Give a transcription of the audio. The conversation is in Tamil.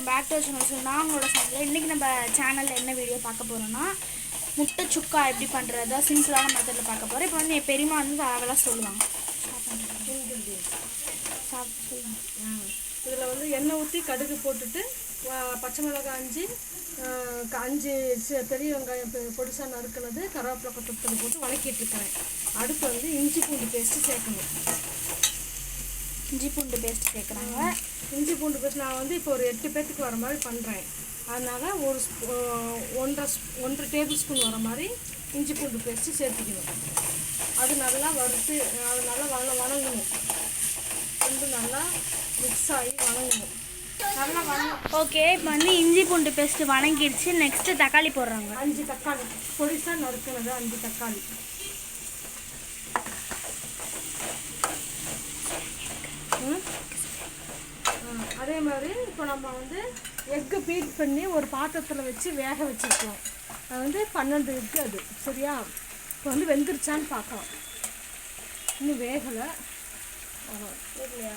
Welcome back to channel. நான் உங்களோட சேனல். இன்றைக்கி நம்ம சேனலில் என்ன வீடியோ பார்க்க போகிறோன்னா முட்டை சுக்கா எப்படி பண்ணுறதா சிம்பிளான மெத்தடில் பார்க்க போகிறோம். இப்போ வந்து என் பெரியம்மா வந்து அதெல்லாம் சொல்லுவாங்க. இதில் வந்து எண்ணெய் ஊற்றி கடுகு போட்டுட்டு பச்சை மிளகாய் அஞ்சு பெரிய வெங்காயம் பொடிசாக நறுக்கினது கருவேப்பிலை கொத்தமல்லி போட்டு வதக்கிட்டுருக்கிறேன். அடுத்து வந்து இஞ்சி பூண்டு பேஸ்ட்டு சேர்க்கணும். இஞ்சி பூண்டு பேஸ்ட் சேர்க்குறாங்க. இஞ்சி பூண்டு பேஸ்ட் நான் வந்து இப்போ ஒரு 8 பேர்த்துக்கு வர மாதிரி பண்ணுறேன். அதனால் ஒரு 1.5 டேபிள் ஸ்பூன் வர மாதிரி இஞ்சி பூண்டு பேஸ்ட்டு சேர்த்துக்கணும். அது நல்லா வறுத்து அது நல்லா வணங்கணும். வந்து நல்லா மிக்ஸ் ஆகி வணங்கணும். ஓகே, இப்போ வந்து இஞ்சி பூண்டு பேஸ்ட்டு வணங்கிடுச்சு. நெக்ஸ்ட்டு தக்காளி போடுறாங்க. 5 தக்காளி பொடிசாக நறுக்கினது 5 தக்காளி. அதே மாதிரி இப்போ நம்ம வந்து எக்கு பீட் பண்ணி ஒரு பாத்திரத்தில் வச்சு வேக வச்சுருக்கோம். அது வந்து 12 எக்கு. அது சரியா? இப்போ வந்து வெந்துருச்சான்னு பார்க்கலாம். இன்னும் வேகலை. இல்லையா?